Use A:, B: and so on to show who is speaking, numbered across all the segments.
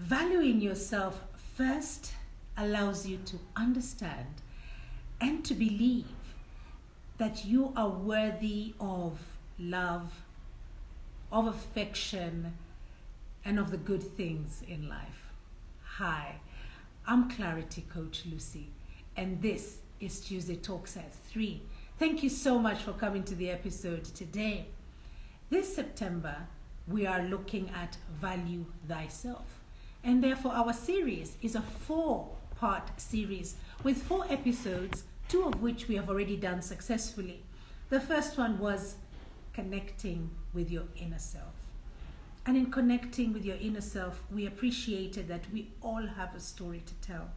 A: Valuing yourself first allows you to understand and to believe that you are worthy of love, of affection, and of the good things in life. Hi, I'm Clarity Coach Lucy, and this is Tuesday Talks at 3. Thank you so much for coming to the episode today. This September, we are looking at Value Thyself. And therefore, our series is a 4-part series with 4 episodes, 2 of which we have already done successfully. The first one was connecting with your inner self. And in connecting with your inner self, we appreciated that we all have a story to tell,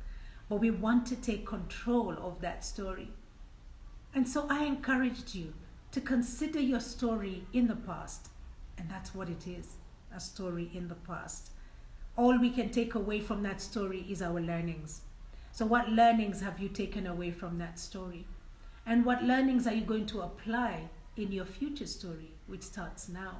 A: but we want to take control of that story. And so I encouraged you to consider your story in the past. And that's what it is, a story in the past. All we can take away from that story is our learnings. So what learnings have you taken away from that story? And what learnings are you going to apply in your future story, which starts now?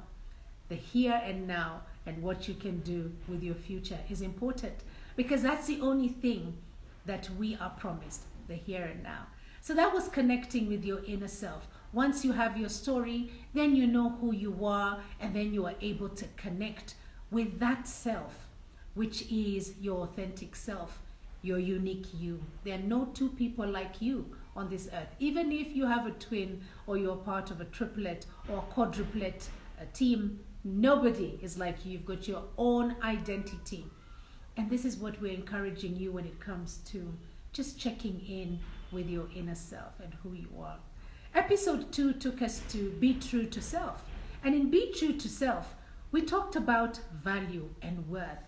A: The here and now and what you can do with your future is important, because that's the only thing that we are promised, the here and now. So that was connecting with your inner self. Once you have your story, then you know who you are, and then you are able to connect with that self, which is your authentic self, your unique you. There are no two people like you on this earth. Even if you have a twin or you're part of a triplet or a quadruplet team, nobody is like you. You've got your own identity. And this is what we're encouraging you when it comes to just checking in with your inner self and who you are. Episode 2 took us to Be True to Self. And in Be True to Self, we talked about value and worth,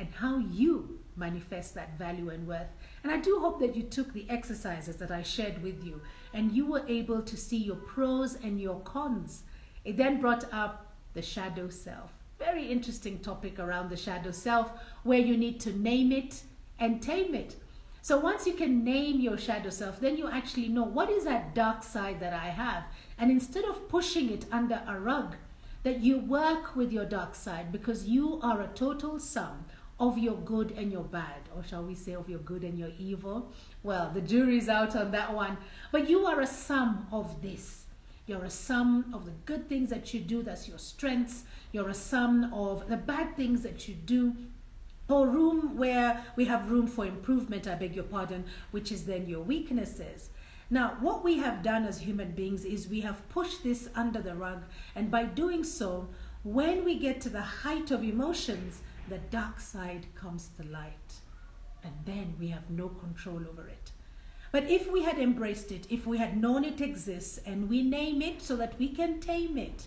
A: and how you manifest that value and worth. And I do hope that you took the exercises that I shared with you and you were able to see your pros and your cons. It then brought up the shadow self. Very interesting topic around the shadow self, where you need to name it and tame it. So once you can name your shadow self, then you actually know what is that dark side that I have. And instead of pushing it under a rug, that you work with your dark side, because you are a total sum of your good and your bad, or shall we say of your good and your evil? Well, the jury's out on that one. But you are a sum of this. You're a sum of the good things that you do, that's your strengths. You're a sum of the bad things that you do, or where we have room for improvement, I beg your pardon, which is then your weaknesses. Now, what we have done as human beings is we have pushed this under the rug, and by doing so, when we get to the height of emotions, the dark side comes to light, and then we have no control over it. But if we had embraced it, if we had known it exists, and we name it so that we can tame it,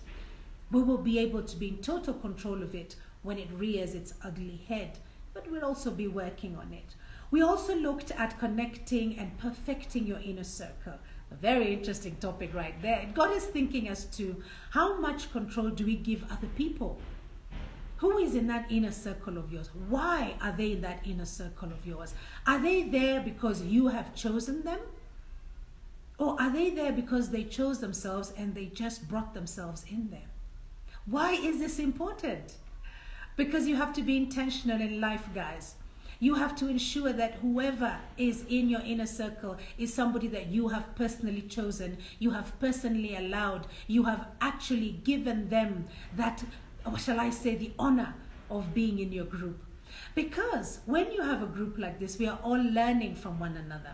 A: we will be able to be in total control of it when it rears its ugly head. But we'll also be working on it. We also looked at connecting and perfecting your inner circle. A very interesting topic right there. It got us thinking as to how much control do we give other people? Who is in that inner circle of yours? Why are they in that inner circle of yours? Are they there because you have chosen them? Or are they there because they chose themselves and they just brought themselves in there? Why is this important? Because you have to be intentional in life, guys. You have to ensure that whoever is in your inner circle is somebody that you have personally chosen, you have personally allowed, you have actually given them that, or shall I say, the honor of being in your group. Because when you have a group like this, we are all learning from one another.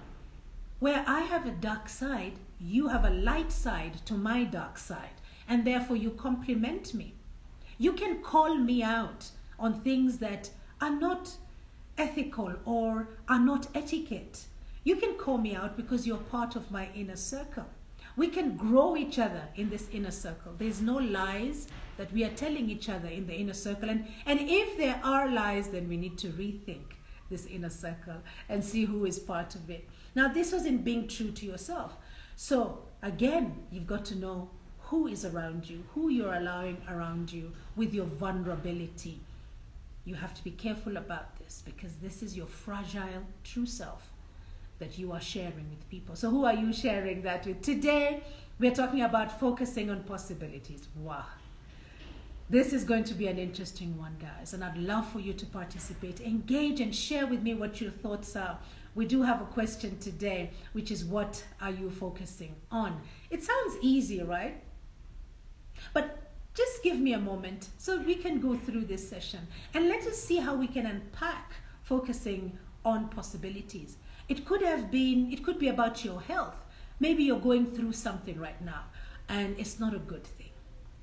A: Where I have a dark side, you have a light side to my dark side, and therefore you complement me. You can call me out on things that are not ethical or are not etiquette. You can call me out because you're part of my inner circle. We can grow each other in this inner circle. There's no lies that we are telling each other in the inner circle. And if there are lies, then we need to rethink this inner circle and see who is part of it. Now, this was in being true to yourself. So again, you've got to know who is around you, who you're allowing around you with your vulnerability. You have to be careful about this, because this is your fragile true self that you are sharing with people. So who are you sharing that with? Today, we're talking about focusing on possibilities. Wow. This is going to be an interesting one, guys, and I'd love for you to participate, engage, and share with me what your thoughts are. We do have a question today, which is, what are you focusing on? It sounds easy, right? But just give me a moment so we can go through this session and let us see how we can unpack focusing on possibilities. It could be about your health. Maybe you're going through something right now and it's not a good thing,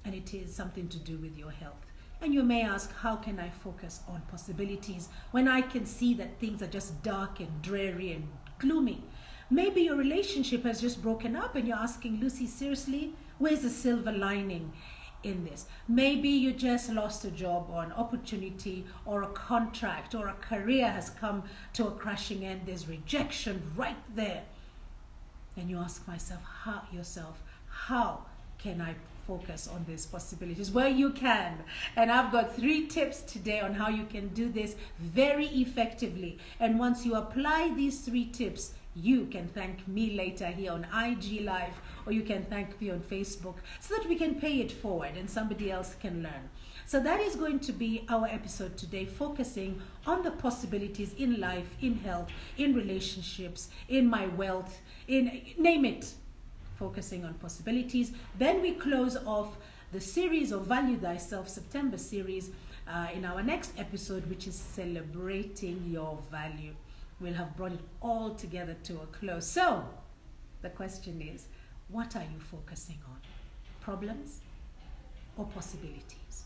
A: and it is something to do with your health. And you may ask, how can I focus on possibilities when I can see that things are just dark and dreary and gloomy? Maybe your relationship has just broken up and you're asking, Lucy, seriously, where's the silver lining in this? Maybe you just lost a job or an opportunity or a contract or a career has come to a crashing end. There's rejection right there. And you ask yourself, how can I focus on these possibilities? Well, you can. And I've got 3 tips today on how you can do this very effectively. And once you apply these 3 tips, you can thank me later here on IG Live, or you can thank me on Facebook, so that we can pay it forward and somebody else can learn. So that is going to be our episode today, focusing on the possibilities in life, in health, in relationships, in my wealth, in name it. Focusing on possibilities. Then we close off the series of Value Thyself September series in our next episode, which is celebrating your value. We'll have brought it all together to a close. So the question is, what are you focusing on? Problems or possibilities?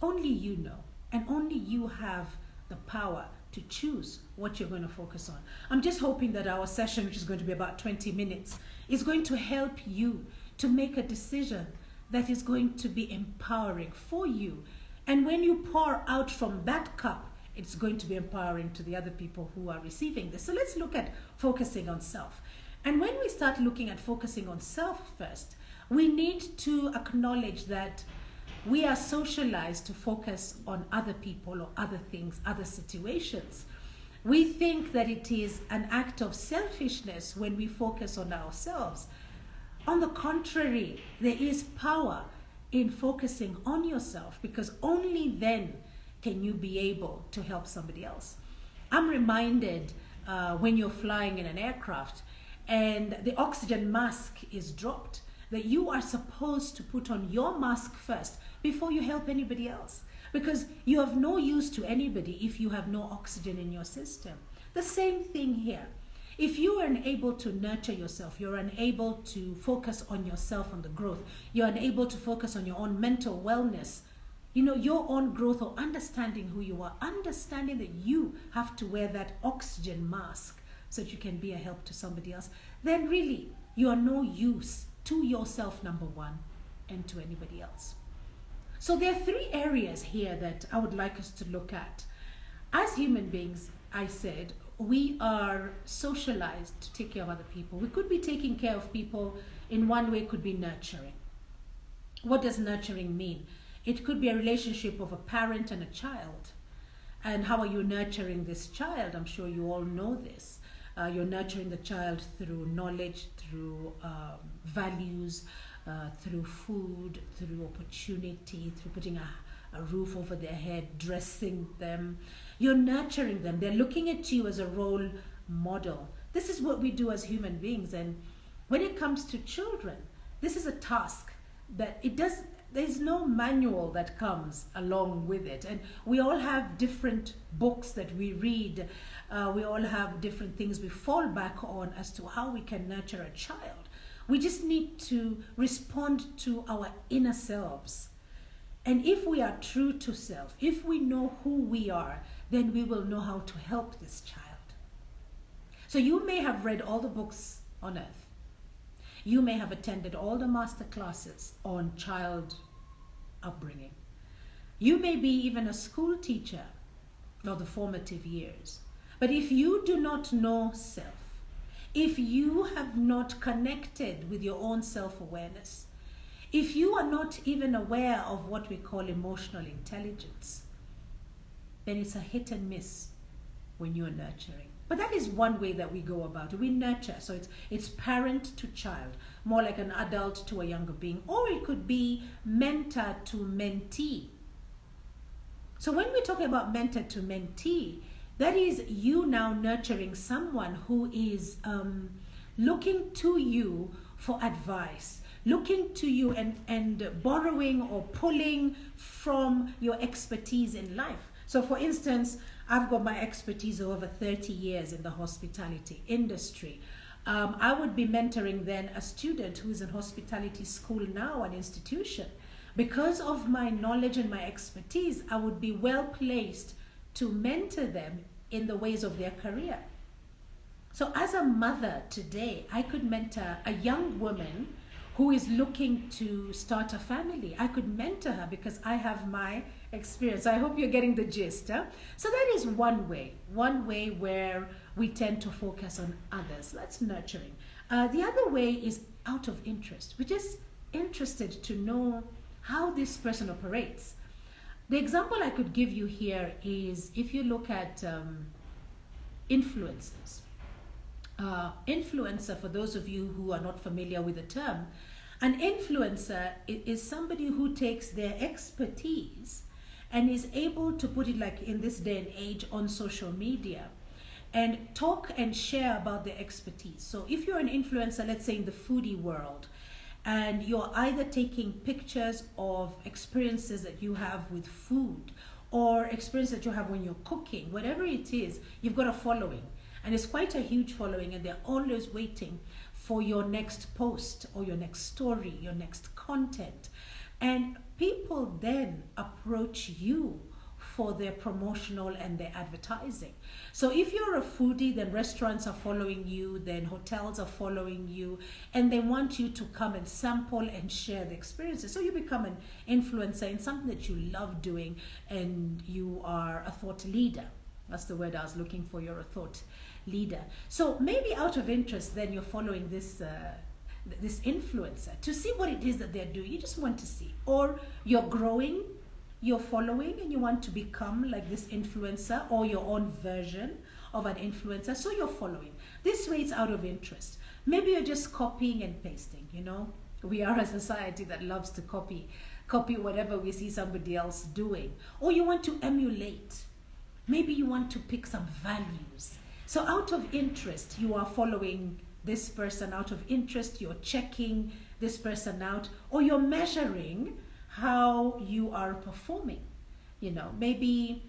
A: Only you know, and only you have the power to choose what you're going to focus on. I'm just hoping that our session, which is going to be about 20 minutes, is going to help you to make a decision that is going to be empowering for you. And when you pour out from that cup, it's going to be empowering to the other people who are receiving this. So let's look at focusing on self. And when we start looking at focusing on self first, we need to acknowledge that we are socialized to focus on other people or other things, other situations. We think that it is an act of selfishness when we focus on ourselves. On the contrary, there is power in focusing on yourself, because only then can you be able to help somebody else. I'm reminded when you're flying in an aircraft and the oxygen mask is dropped, that you are supposed to put on your mask first before you help anybody else, because you have no use to anybody if you have no oxygen in your system. The same thing here. If you are unable to nurture yourself, you're unable to focus on yourself, on the growth, you're unable to focus on your own mental wellness, your own growth, or understanding who you are, understanding that you have to wear that oxygen mask so that you can be a help to somebody else, then really you are no use to yourself, number one, and to anybody else. So there are 3 areas here that I would like us to look at. As human beings, I said, we are socialized to take care of other people. We could be taking care of people in one way, could be nurturing. What does nurturing mean? It could be a relationship of a parent and a child. And how are you nurturing this child? I'm sure you all know this. You're nurturing the child through knowledge, through values, through food, through opportunity, through putting a roof over their head, dressing them. You're nurturing them. They're looking at you as a role model. This is what we do as human beings. And when it comes to children, this is a task that there's no manual that comes along with it. And we all have different books that we read. We all have different things we fall back on as to how we can nurture a child. We just need to respond to our inner selves. And if we are true to self, if we know who we are, then we will know how to help this child. So you may have read all the books on earth. You may have attended all the master classes on child upbringing. You may be even a school teacher of the formative years. But if you do not know self, if you have not connected with your own self-awareness, if you are not even aware of what we call emotional intelligence, then it's a hit and miss when you're nurturing. But that is one way that we go about it. We nurture. So it's parent to child, more like an adult to a younger being. Or it could be mentor to mentee. So when we're talking about mentor to mentee, that is you now nurturing someone who is looking to you for advice, looking to you and borrowing or pulling from your expertise in life. So for instance, I've got my expertise of over 30 years in the hospitality industry. I would be mentoring then a student who is in hospitality school now, an institution. Because of my knowledge and my expertise, I would be well placed to mentor them in the ways of their career. So as a mother today, I could mentor a young woman who is looking to start a family. I could mentor her because I have my experience. I hope you're getting the gist. Huh? So that is one way where we tend to focus on others. That's nurturing. The other way is out of interest. We're just interested to know how this person operates. The example I could give you here is if you look at influencers. Influencer, for those of you who are not familiar with the term, an influencer is somebody who takes their expertise and is able to put it, like in this day and age, on social media and talk and share about their expertise. So if you're an influencer, let's say in the foodie world, and you're either taking pictures of experiences that you have with food or experience that you have when you're cooking, whatever it is, you've got a following. And it's quite a huge following, and they're always waiting for your next post or your next story, your next content. And people then approach you for their promotional and their advertising. So if you're a foodie, then restaurants are following you, then hotels are following you, and they want you to come and sample and share the experiences. So you become an influencer in something that you love doing, and you are a thought leader. That's the word I was looking for. You're a thought leader. So maybe out of interest, then you're following this this influencer to see what it is that they're doing. You just want to see. Or you're growing, you're following, and you want to become like this influencer or your own version of an influencer. So you're following. This way it's out of interest. Maybe you're just copying and pasting, you know. We are a society that loves to copy whatever we see somebody else doing. Or you want to emulate. Maybe you want to pick some values. So out of interest, you are following this person. Out of interest, you're checking this person out, or you're measuring how you are performing. You know, maybe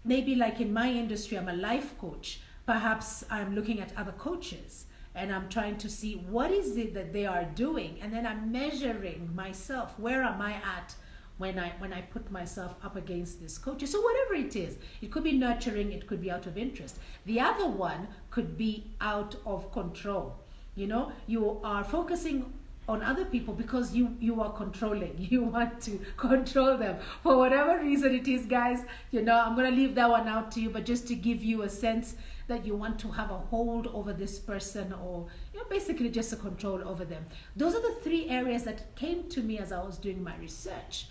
A: like in my industry, I'm a life coach. Perhaps I'm looking at other coaches and I'm trying to see what is it that they are doing, and then I'm measuring myself. Where am I at when I put myself up against this coach? So whatever it is, it could be nurturing, it could be out of interest. The other one could be out of control. You know, you are focusing on other people because you are controlling. You want to control them for whatever reason it is, guys. You know, I'm going to leave that one out to you, but just to give you a sense that you want to have a hold over this person, or you know, basically just a control over them. Those are the three areas that came to me as I was doing my research.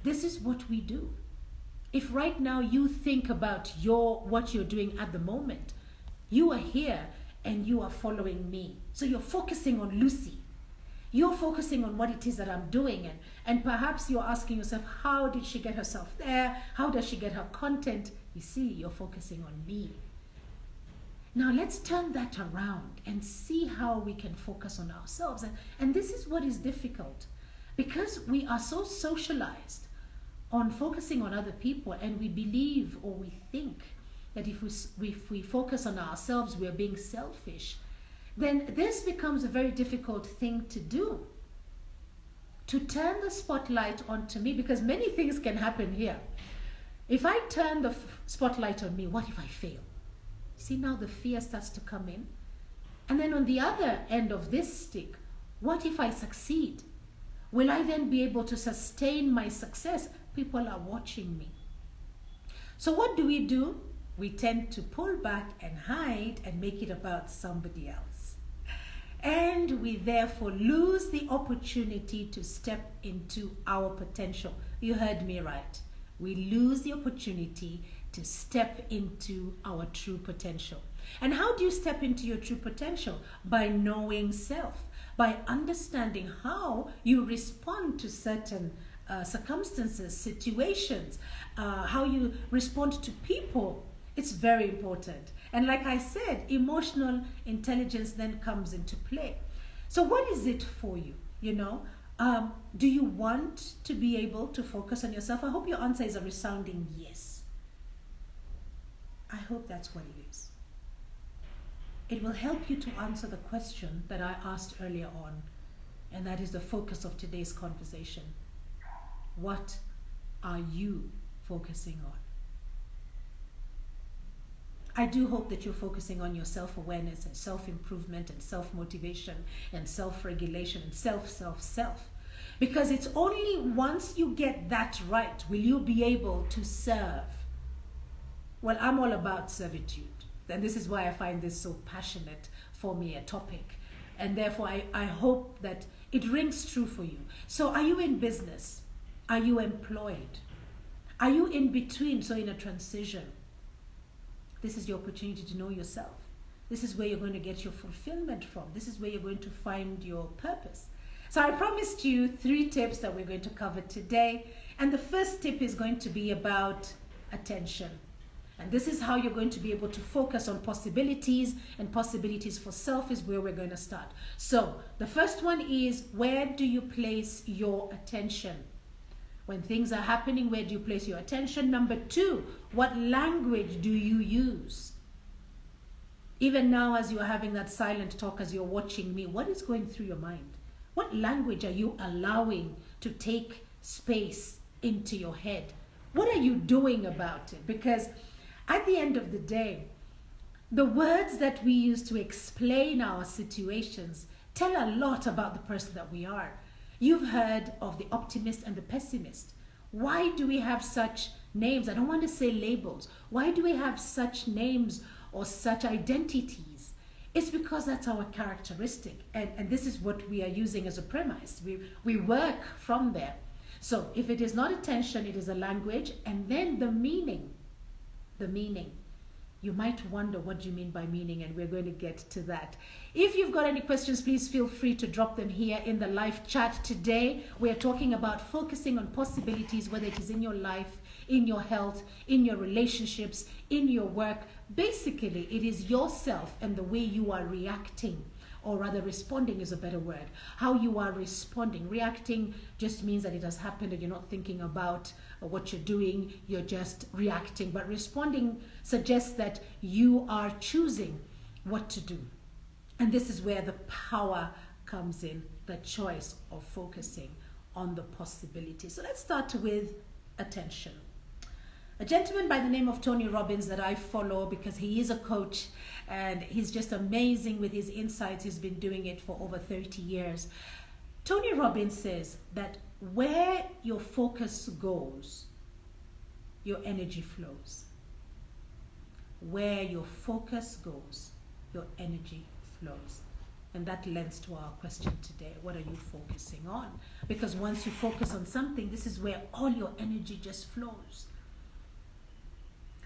A: This is what we do. If right now you think about what you're doing at the moment, you are here and you are following me. So you're focusing on Lucy. You're focusing on what it is that I'm doing, and perhaps you're asking yourself, how did she get herself there? How does she get her content? You see, you're focusing on me. Now let's turn that around and see how we can focus on ourselves. And this is what is difficult, because we are so socialized on focusing on other people, and we believe or we think that if we focus on ourselves, we're being selfish. Then this becomes a very difficult thing to do. To turn the spotlight onto me, because many things can happen here. If I turn the spotlight on me, what if I fail? See, now the fear starts to come in. And then on the other end of this stick, what if I succeed? Will I then be able to sustain my success? People are watching me. So what do? We tend to pull back and hide and make it about somebody else. And we therefore lose the opportunity to step into our potential. You heard me right. we lose the opportunity to step into our true potential. And how do you step into your true potential? By knowing self, by understanding how you respond to certain circumstances, situations, how you respond to people. It's very important. And like I said, emotional intelligence then comes into play. So what is it for you? Do you want to be able to focus on yourself? I hope your answer is a resounding yes. I hope that's what it is. It will help you to answer the question that I asked earlier on, and that is the focus of today's conversation. What are you focusing on? I do hope that you're focusing on your self-awareness and self-improvement and self-motivation and self-regulation and self. Because it's only once you get that right will you be able to serve. Well, I'm all about servitude. And this is why I find this so passionate for me, a topic. And therefore, I hope that it rings true for you. So are you in business? Are you employed? Are you in between, so in a transition? This is your opportunity to know yourself. This is where you're going to get your fulfillment from. This is where you're going to find your purpose. So I promised you 3 tips that we're going to cover today. And the first tip is going to be about attention. And this is how you're going to be able to focus on possibilities, and possibilities for self is where we're going to start. So the first one is, where do you place your attention? When things are happening, where do you place your attention? Number 2, what language do you use? Even now, as you're having that silent talk, as you're watching me, what is going through your mind? What language are you allowing to take space into your head? What are you doing about it? Because at the end of the day, the words that we use to explain our situations tell a lot about the person that we are. You've heard of the optimist and the pessimist. Why do we have such names? I don't want to say labels. Why do we have such names or such identities? It's because that's our characteristic. And this is what we are using as a premise. We work from there. So if it is not attention, it is a language. And then the meaning. The meaning. You might wonder, what do you mean by meaning? And we're going to get to that. If you've got any questions, please feel free to drop them here in the live chat. Today, we're talking about focusing on possibilities, whether it is in your life, in your health, in your relationships, in your work. Basically, it is yourself and the way you are reacting, or rather responding is a better word. How you are responding. Reacting just means that it has happened and you're not thinking about what you're doing, you're just reacting. But responding suggests that you are choosing what to do. And this is where the power comes in, the choice of focusing on the possibility. So let's start with attention. A gentleman by the name of Tony Robbins that I follow because he is a coach and he's just amazing with his insights. He's been doing it for over 30 years. Tony Robbins says that where your focus goes, your energy flows. Where your focus goes, your energy flows. And that lends to our question today. What are you focusing on? Because once you focus on something, this is where all your energy just flows.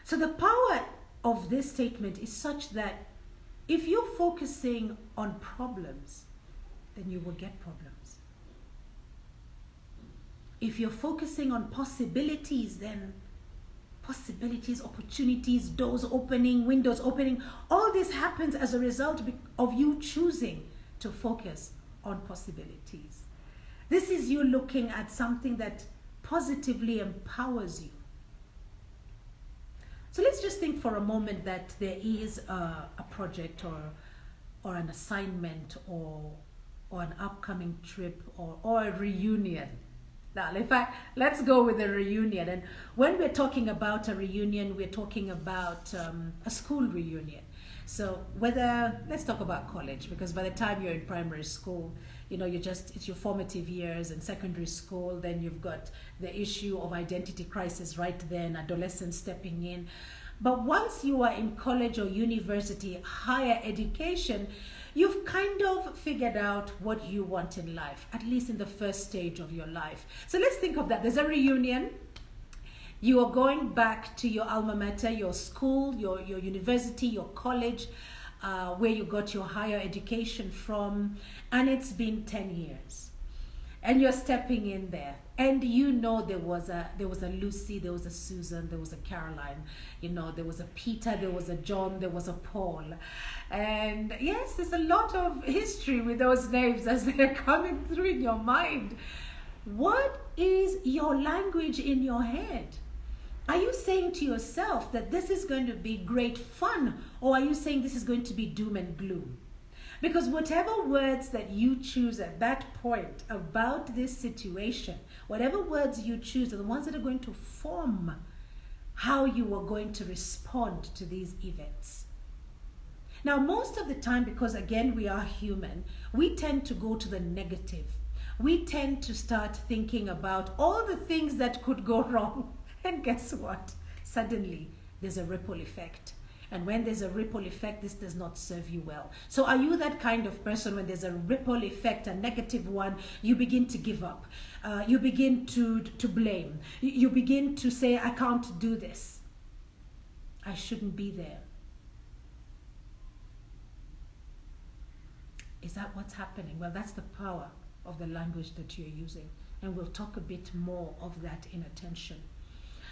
A: So the power of this statement is such that if you're focusing on problems, then you will get problems. If you're focusing on possibilities, then possibilities, opportunities, doors opening, windows opening, all this happens as a result of you choosing to focus on possibilities. This is you looking at something that positively empowers you. So let's just think for a moment that there is a project or an assignment or an upcoming trip or a reunion. Now, in fact, let's go with a reunion. And when we're talking about a reunion, we're talking about a school reunion. So let's talk about college, because by the time you're in primary school, it's your formative years, and secondary school, then you've got the issue of identity crisis right then, adolescence stepping in. But once you are in college or university, higher education, you've kind of figured out what you want in life, at least in the first stage of your life. So let's think of that. There's a reunion. You are going back to your alma mater, your school, your university, your college, where you got your higher education from, and it's been 10 years. And you're stepping in there, and you know there was a Lucy, there was a Susan, there was a Caroline, there was a Peter, there was a John, there was a Paul. And yes, there's a lot of history with those names as they're coming through in your mind. What is your language in your head? Are you saying to yourself that this is going to be great fun, or are you saying this is going to be doom and gloom? Because whatever words that you choose at that point about this situation, whatever words you choose are the ones that are going to form how you are going to respond to these events. Now, most of the time, because again, we are human, we tend to go to the negative. We tend to start thinking about all the things that could go wrong. And guess what? Suddenly, there's a ripple effect. And when there's a ripple effect, this does not serve you well. So are you that kind of person when there's a ripple effect, a negative one, you begin to give up? You begin to blame. You begin to say, I can't do this. I shouldn't be there. Is that what's happening? Well, that's the power of the language that you're using. And we'll talk a bit more of that in attention.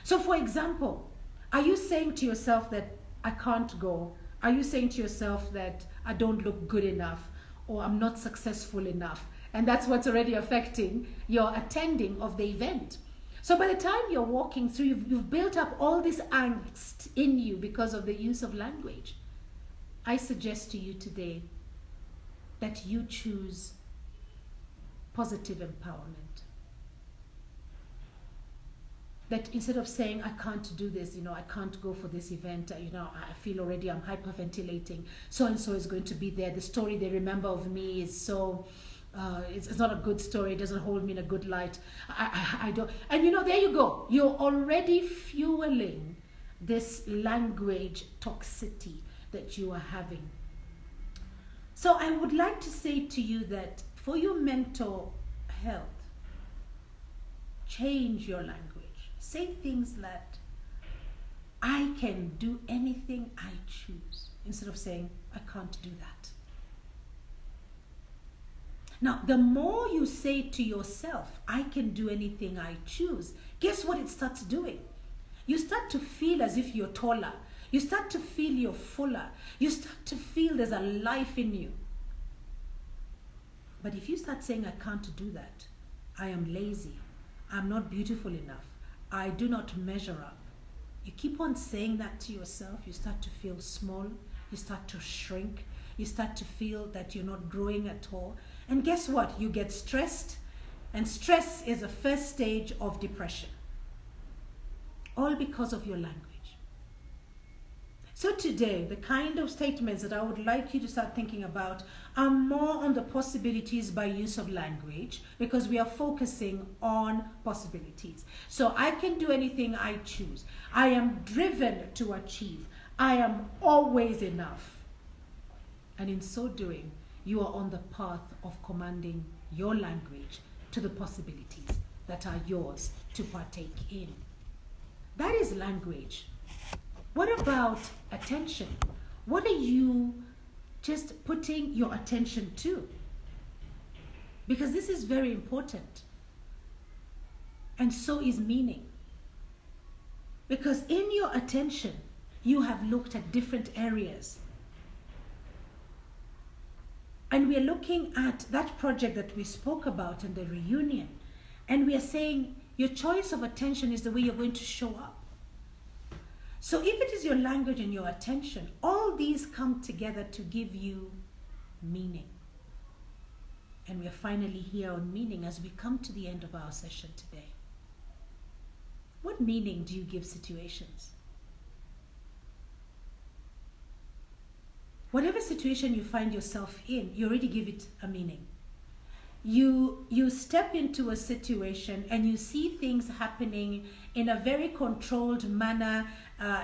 A: So for example, are you saying to yourself that I can't go? Are you saying to yourself that I don't look good enough, or I'm not successful enough? And that's what's already affecting your attending of the event. So by the time you're walking through, you've built up all this angst in you because of the use of language. I suggest to you today that you choose positive empowerment. That instead of saying, I can't do this, I can't go for this event, I feel already I'm hyperventilating, so-and-so is going to be there, the story they remember of me is so, it's not a good story, it doesn't hold me in a good light, I don't, and there you go, you're already fueling this language toxicity that you are having. So I would like to say to you that for your mental health, change your language. Say things that I can do anything I choose, instead of saying I can't do that. Now, the more you say to yourself, I can do anything I choose, guess what it starts doing? You start to feel as if you're taller. You start to feel you're fuller. You start to feel there's a life in you. But if you start saying, I can't do that, I am lazy, I'm not beautiful enough, I do not measure up. You keep on saying that to yourself, you start to feel small, you start to shrink, you start to feel that you're not growing at all. And guess what? You get stressed, and stress is the first stage of depression. All because of your language. So today, the kind of statements that I would like you to start thinking about are more on the possibilities by use of language, because we are focusing on possibilities. So I can do anything I choose. I am driven to achieve. I am always enough. And in so doing, you are on the path of commanding your language to the possibilities that are yours to partake in. That is language. What about attention? What are you just putting your attention to? Because this is very important. And so is meaning. Because in your attention, you have looked at different areas. And we are looking at that project that we spoke about in the reunion. And we are saying your choice of attention is the way you're going to show up. So if it is your language and your attention, all these come together to give you meaning. And we are finally here on meaning as we come to the end of our session today. What meaning do you give situations? Whatever situation you find yourself in, you already give it a meaning. You step into a situation and you see things happening in a very controlled manner,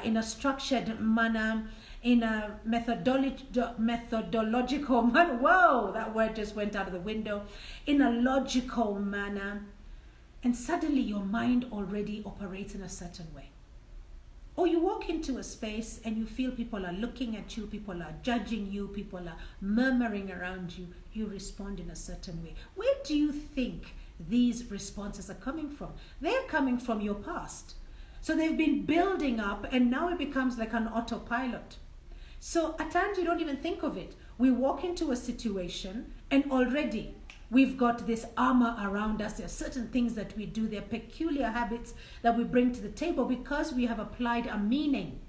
A: in a structured manner, in a methodological manner. Whoa, that word just went out of the window. In a logical manner. and suddenly your mind already operates in a certain way. Or you walk into a space and you feel people are looking at you, people are judging you, people are murmuring around you. You respond in a certain way. Where do you think these responses are coming from? They're coming from your past. So they've been building up and now it becomes like an autopilot. So at times we don't even think of it. We walk into a situation and already we've got this armor around us. There are certain things that we do. There are peculiar habits that we bring to the table because we have applied a meaning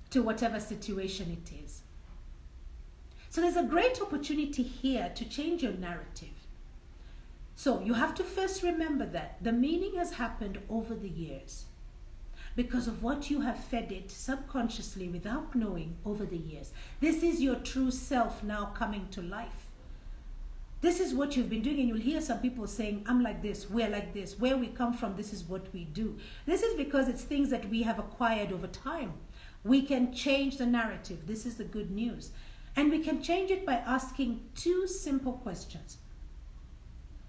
A: to whatever situation it is. So there's a great opportunity here to change your narrative. So you have to first remember that the meaning has happened over the years because of what you have fed it subconsciously without knowing over the years. This is your true self now coming to life. This is what you've been doing, and you'll hear some people saying, I'm like this, we're like this, where we come from, this is what we do. This is because it's things that we have acquired over time. We can change the narrative. This is the good news. And we can change it by asking two simple questions.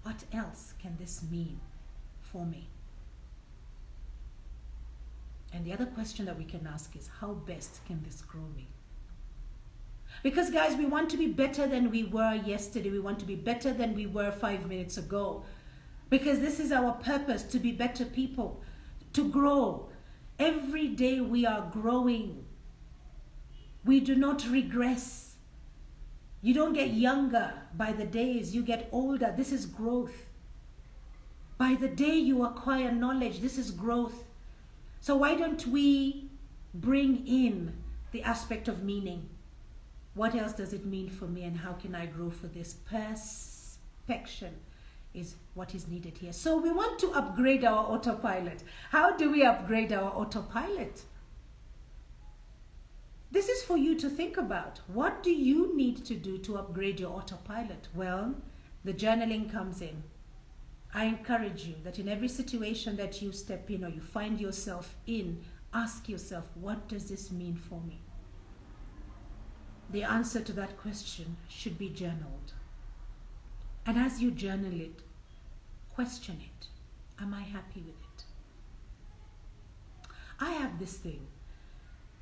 A: What else can this mean for me? And the other question that we can ask is, how best can this grow me? Because guys, we want to be better than we were yesterday. We want to be better than we were 5 minutes ago. Because this is our purpose, to be better people, to grow. Every day we are growing. We do not regress. You don't get younger by the days, you get older. This is growth. By the day you acquire knowledge, this is growth. So why don't we bring in the aspect of meaning? What else does it mean for me and how can I grow for this? Perspection is what is needed here. So we want to upgrade our autopilot. How do we upgrade our autopilot? This is for you to think about. What do you need to do to upgrade your autopilot? Well, the journaling comes in. I encourage you that in every situation that you step in or you find yourself in, ask yourself, what does this mean for me? The answer to that question should be journaled. And as you journal it, question it. Am I happy with it? I have this thing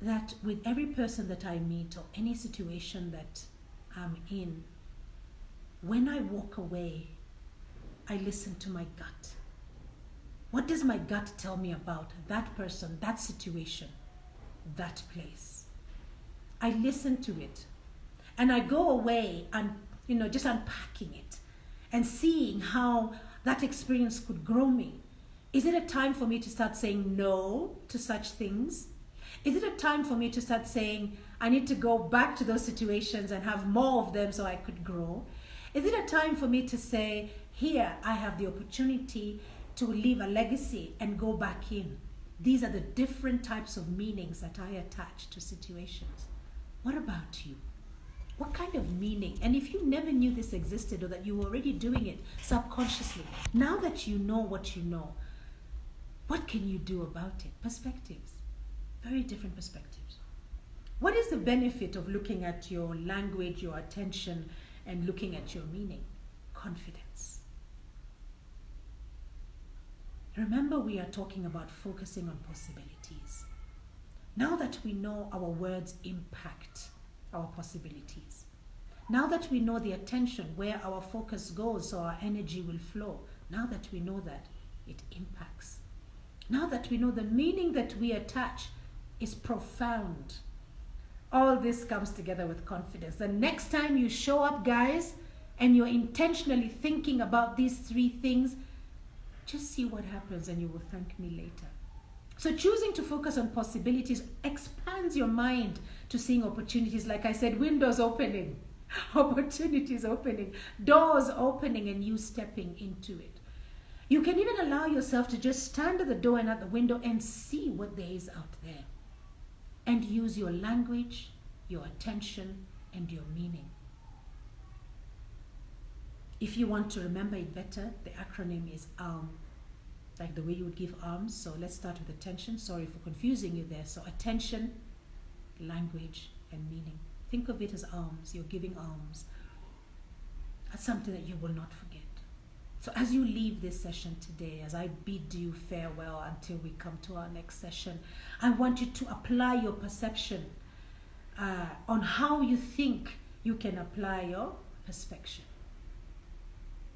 A: that with every person that I meet or any situation that I'm in, when I walk away, I listen to my gut. What does my gut tell me about that person, that situation, that place? I listen to it and I go away and, just unpacking it and seeing how that experience could grow me. Is it a time for me to start saying no to such things? Is it a time for me to start saying, I need to go back to those situations and have more of them so I could grow? Is it a time for me to say, here I have the opportunity to leave a legacy and go back in? These are the different types of meanings that I attach to situations. What about you? What kind of meaning? And if you never knew this existed or that you were already doing it subconsciously, now that you know what you know, what can you do about it? Perspectives. Very different perspectives. What is the benefit of looking at your language, your attention, and looking at your meaning? Confidence. Remember, we are talking about focusing on possibilities. Now that we know our words impact our possibilities, now that we know the attention, where our focus goes so our energy will flow, now that we know that, it impacts. Now that we know the meaning that we attach is profound, all this comes together with confidence. The next time you show up, guys, and you're intentionally thinking about these three things, just see what happens and you will thank me later. So choosing to focus on possibilities expands your mind to seeing opportunities. Like I said, windows opening, opportunities opening, doors opening, and you stepping into it. You can even allow yourself to just stand at the door and at the window and see what there is out there. And use your language, your attention, and your meaning. If you want to remember it better, the acronym is ALM. Like the way you would give alms. So let's start with attention. Sorry for confusing you there. So attention, language, and meaning. Think of it as alms. You're giving alms. That's something that you will not forget. So as you leave this session today, as I bid you farewell until we come to our next session, I want you to apply your perception on how you think you can apply your perspection.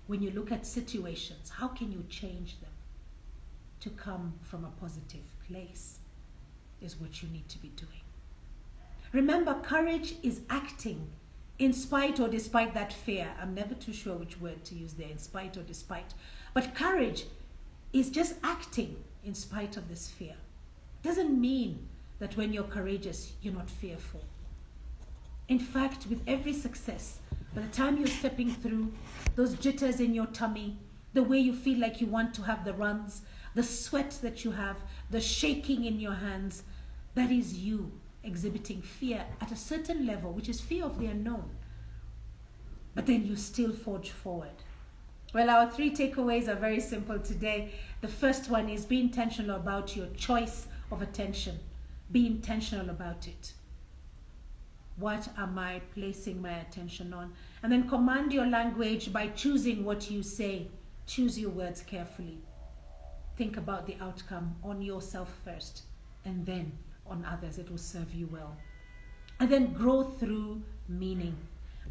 A: When you look at situations, how can you change them to come from a positive place is what you need to be doing. Remember, courage is acting in spite or despite that fear. I'm never too sure which word to use there, in spite or despite. But courage is just acting in spite of this fear. Doesn't mean that when you're courageous, you're not fearful. In fact, with every success, by the time you're stepping through, those jitters in your tummy, the way you feel like you want to have the runs, the sweat that you have, the shaking in your hands, that is you exhibiting fear at a certain level, which is fear of the unknown. But then you still forge forward. Well, our 3 takeaways are very simple today. The first one is be intentional about your choice of attention. Be intentional about it. What am I placing my attention on? And then command your language by choosing what you say. Choose your words carefully. Think about the outcome on yourself first, and then on others. It will serve you well. And then grow through meaning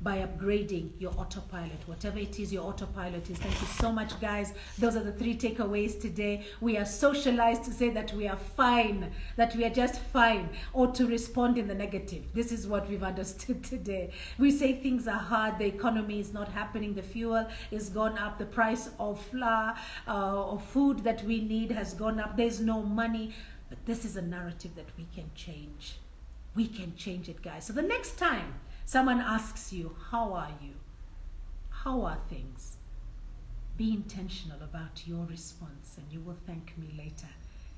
A: by upgrading your autopilot, whatever it is your autopilot is. Thank you so much, guys. Those are the 3 takeaways today. We are socialized to say that we are fine, that we are just fine, or to respond in the negative. This is what we've understood today. We say things are hard, the economy is not happening, the fuel is gone up, the price of flour or food that we need has gone up, there's no money. But this is a narrative that we can change. We can change it, guys. So the next time someone asks you, how are you? How are things? Be intentional about your response, and you will thank me later.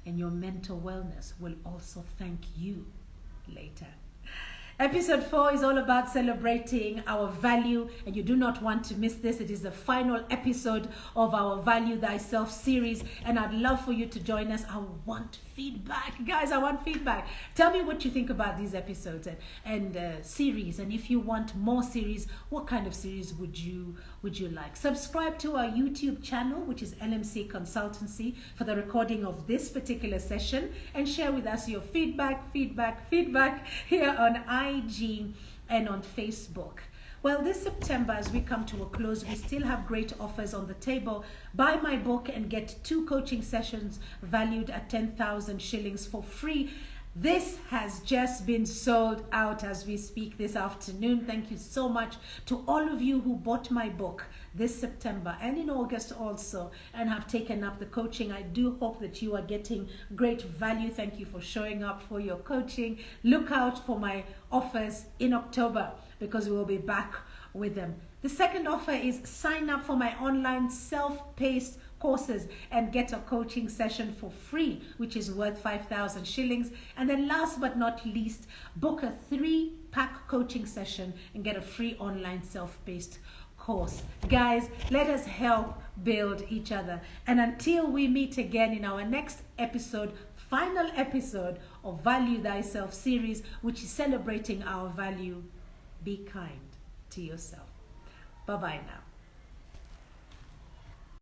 A: And your mental wellness will also thank you later. Episode 4 is all about celebrating our value, and you do not want to miss this. It is the final episode of our Value Thyself series, and I'd love for you to join us. I want feedback, guys. I want feedback. Tell me what you think about these episodes and series, and if you want more series, what kind of series would you like? Subscribe to our YouTube channel, which is LMC Consultancy, for the recording of this particular session, and share with us your feedback here on IG and on Facebook. Well, this September, as we come to a close, we still have great offers on the table. Buy my book and get 2 coaching sessions valued at 10,000 shillings for free. This has just been sold out as we speak this afternoon. Thank you so much to all of you who bought my book this September and in August also, and have taken up the coaching. I do hope that you are getting great value. Thank you for showing up for your coaching. Look out for my offers in October, because we will be back with them. The second offer is sign up for my online self-paced courses and get a coaching session for free, which is worth 5,000 shillings. And then last but not least, book a 3-pack coaching session and get a free online self-paced course. Guys, let us help build each other. And until we meet again in our next episode, final episode of Value Thyself series, which is celebrating our value, be kind to yourself. Bye-bye now.